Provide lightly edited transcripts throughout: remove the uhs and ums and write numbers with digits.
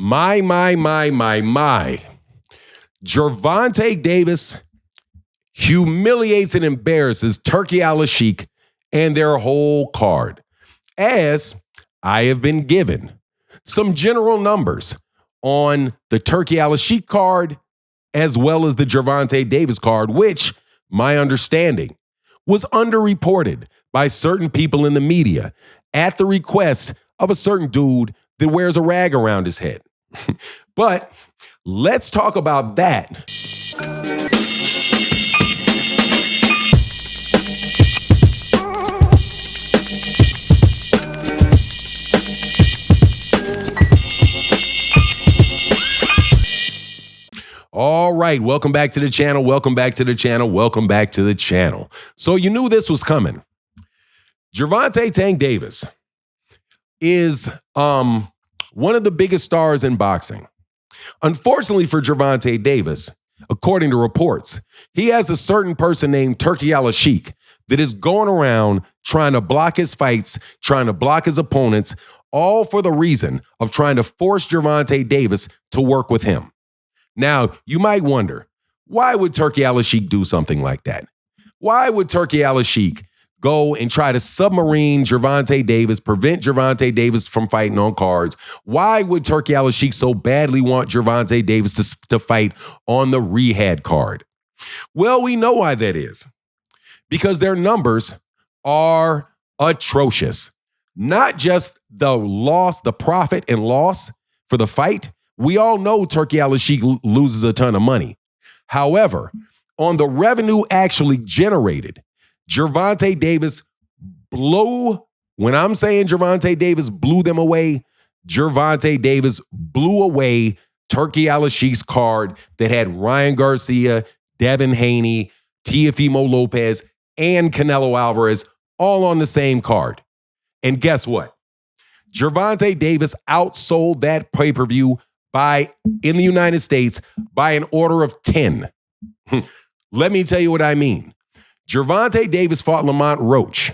My. Gervonta Davis humiliates and embarrasses Turki Alashiek and their whole card, as I have been given some general numbers on the Turki Alashiek card as well as the Gervonta Davis card, which, my understanding, was underreported by certain people in the media at the request of a certain dude that wears a rag around his head. But let's talk about that. All right, welcome back to the channel. So you knew this was coming. Gervonta Tank Davis is one of the biggest stars in boxing. Unfortunately for Gervonta Davis, according to reports, he has a certain person named Turki Alashiek that is going around trying to block his fights, trying to block his opponents, all for the reason of trying to force Gervonta Davis to work with him. Now, you might wonder, why would Turki Alashiek do something like that? Why would Turki Alashiek go and try to submarine Gervonta Davis, prevent Gervonta Davis from fighting on cards? Why would Turki Alashiek so badly want Gervonta Davis to fight on the Rehab card? Well, we know why that is. Because their numbers are atrocious. Not just the loss, the profit and loss for the fight. We all know Turki Alashiek loses a ton of money. However, on the revenue actually generated, Gervonta Davis blew, when I'm saying Gervonta Davis blew them away, Gervonta Davis blew away Turki Alashiek's card that had Ryan Garcia, Devin Haney, Teofimo Lopez, and Canelo Alvarez all on the same card. And guess what? Gervonta Davis outsold that pay-per-view in the United States by an order of 10. Let me tell you what I mean. Gervonta Davis fought Lamont Roach.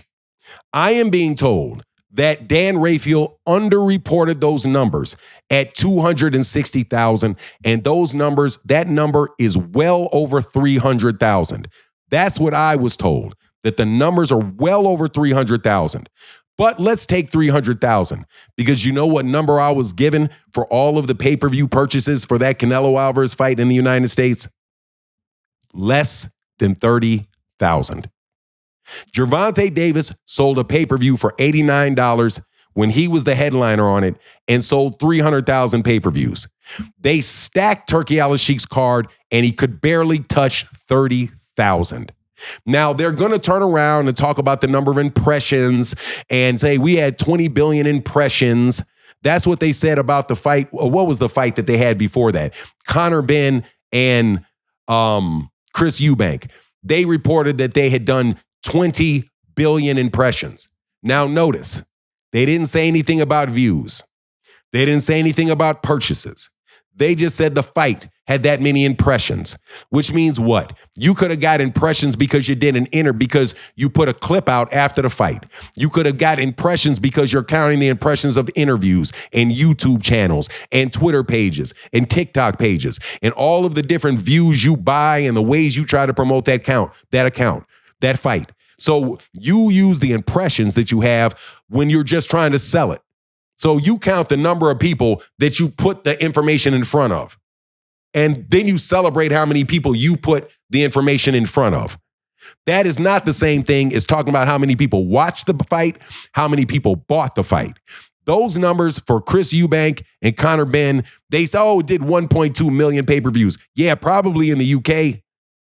I am being told that Dan Rafael underreported those numbers at 260,000, and that number is well over 300,000. That's what I was told, that the numbers are well over 300,000. But let's take 300,000, because you know what number I was given for all of the pay-per-view purchases for that Canelo Alvarez fight in the United States? Less than 30,000. Gervonta Davis sold a pay-per-view for $89 when he was the headliner on it and sold 300,000 pay-per-views. They stacked Turki Alashiek's card and he could barely touch 30,000. Now, they're going to turn around and talk about the number of impressions and say we had 20 billion impressions. That's what they said about the fight. What was the fight that they had before that? Conor Benn and Chris Eubank. They reported that they had done 20 billion impressions. Now, notice, they didn't say anything about views. They didn't say anything about purchases. They just said the fight had that many impressions, which means what? You could have got impressions because you did because you put a clip out after the fight. You could have got impressions because you're counting the impressions of interviews and YouTube channels and Twitter pages and TikTok pages and all of the different views you buy and the ways you try to promote that fight. So you use the impressions that you have when you're just trying to sell it. So you count the number of people that you put the information in front of. And then you celebrate how many people you put the information in front of. That is not the same thing as talking about how many people watched the fight, how many people bought the fight. Those numbers for Chris Eubank and Conor Benn, they say, it did 1.2 million pay-per-views. Yeah, probably in the UK.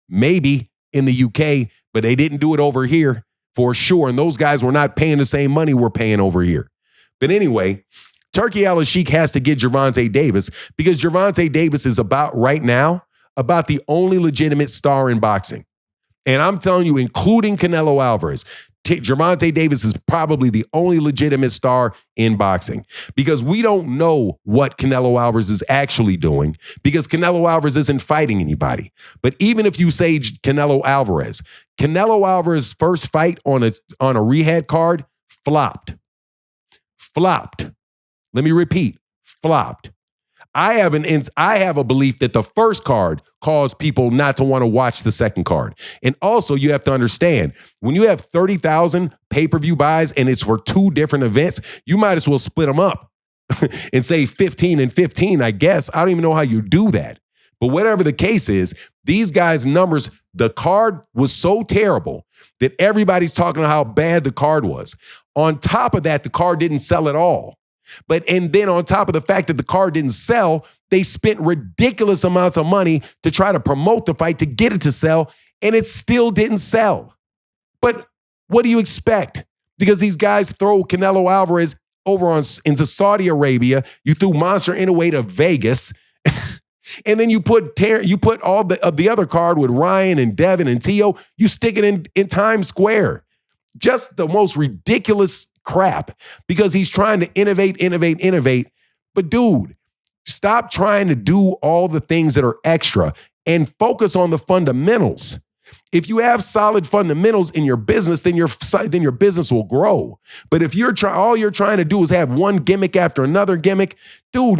Maybe in the UK, but they didn't do it over here for sure. And those guys were not paying the same money we're paying over here. But anyway, Turki Alashiek has to get Gervonta Davis because Gervonta Davis is right now about the only legitimate star in boxing. And I'm telling you, including Canelo Alvarez, Gervonta Davis is probably the only legitimate star in boxing because we don't know what Canelo Alvarez is actually doing because Canelo Alvarez isn't fighting anybody. But even if you say Canelo Alvarez's first fight on a Rehab card flopped. Let me repeat, flopped. I have a belief that the first card caused people not to want to watch the second card. And also, you have to understand, when you have 30,000 pay-per-view buys and it's for 2 different events, you might as well split them up and say 15 and 15, I guess. I don't even know how you do that. But whatever the case is, these guys' numbers, the card was so terrible that everybody's talking about how bad the card was. On top of that, the card didn't sell at all. And then on top of the fact that the card didn't sell, they spent ridiculous amounts of money to try to promote the fight to get it to sell, and it still didn't sell. But what do you expect? Because these guys throw Canelo Alvarez over into Saudi Arabia, you threw Monster Inoue to Vegas, and then you put all the other card with Ryan and Devin and Tio, you stick it in Times Square. Just the most ridiculous crap because he's trying to innovate. But dude, stop trying to do all the things that are extra and focus on the fundamentals. If you have solid fundamentals in your business, then your business will grow. But if all you're trying to do is have one gimmick after another gimmick, dude,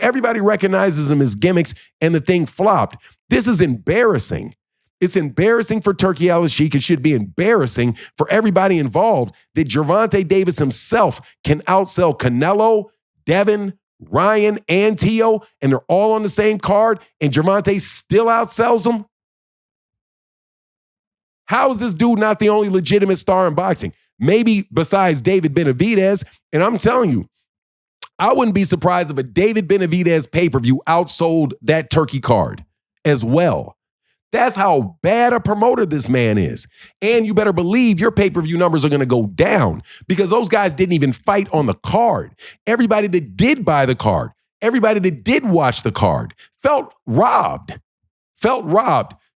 everybody recognizes them as gimmicks and the thing flopped. This is embarrassing. It's embarrassing for Turki Alashiek. It should be embarrassing for everybody involved that Gervonta Davis himself can outsell Canelo, Devin, Ryan, and Tio, and they're all on the same card, and Gervonta still outsells them. How is this dude not the only legitimate star in boxing? Maybe besides David Benavidez, and I'm telling you, I wouldn't be surprised if a David Benavidez pay-per-view outsold that Turki card as well. That's how bad a promoter this man is. And you better believe your pay-per-view numbers are going to go down because those guys didn't even fight on the card. Everybody that did buy the card, everybody that did watch the card felt robbed.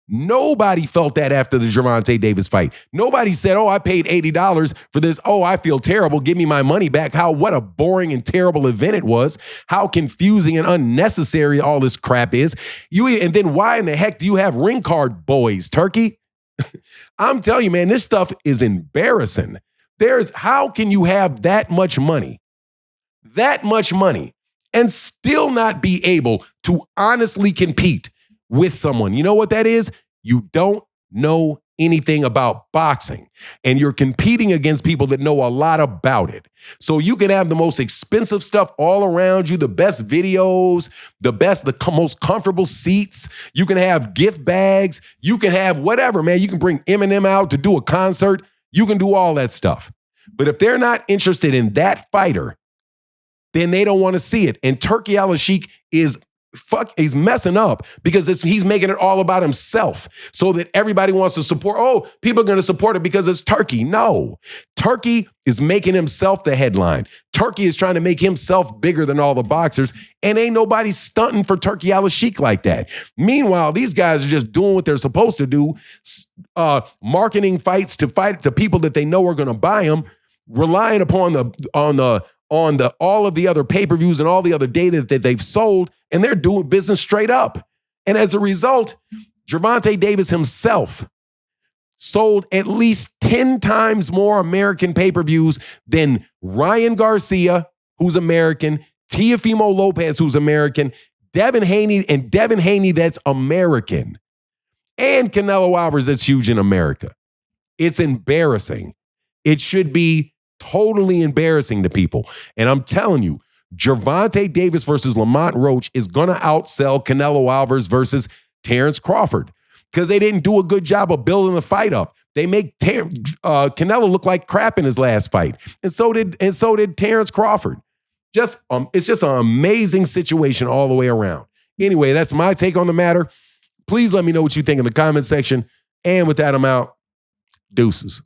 Nobody felt that after the Gervonta Davis fight. Nobody said, oh, I paid $80 for this. Oh, I feel terrible. Give me my money back. What a boring and terrible event it was. How confusing and unnecessary all this crap is. And then why in the heck do you have ring card boys, Turki? I'm telling you, man, this stuff is embarrassing. How can you have that much money, and still not be able to honestly compete with someone? You know what that is? You don't know anything about boxing, and you're competing against people that know a lot about it. So you can have the most expensive stuff all around you, the best videos, the most comfortable seats. You can have gift bags. You can have whatever, man. You can bring Eminem out to do a concert. You can do all that stuff. But if they're not interested in that fighter, then they don't want to see it. And Turki Alashiek he's messing up because he's making it all about himself so that everybody wants to support. Oh, people are going to support it because it's Turki. No, Turki is making himself the headline. Turki is trying to make himself bigger than all the boxers, and ain't nobody stunting for Turki Alashiek like that. Meanwhile, these guys are just doing what they're supposed to do, marketing fights to people that they know are going to buy them, relying upon all of the other pay-per-views and all the other data that they've sold, and they're doing business straight up. And as a result, Gervonta Davis himself sold at least 10 times more American pay-per-views than Ryan Garcia, who's American, Teofimo Lopez, who's American, Devin Haney, that's American, and Canelo Alvarez, that's huge in America. It's embarrassing. It should be totally embarrassing to people. And I'm telling you, Gervonta Davis versus Lamont Roach is going to outsell Canelo Alvarez versus Terrence Crawford because they didn't do a good job of building the fight up. They make Canelo look like crap in his last fight. And so did Terrence Crawford. It's just an amazing situation all the way around. Anyway, that's my take on the matter. Please let me know what you think in the comment section. And with that, I'm out. Deuces.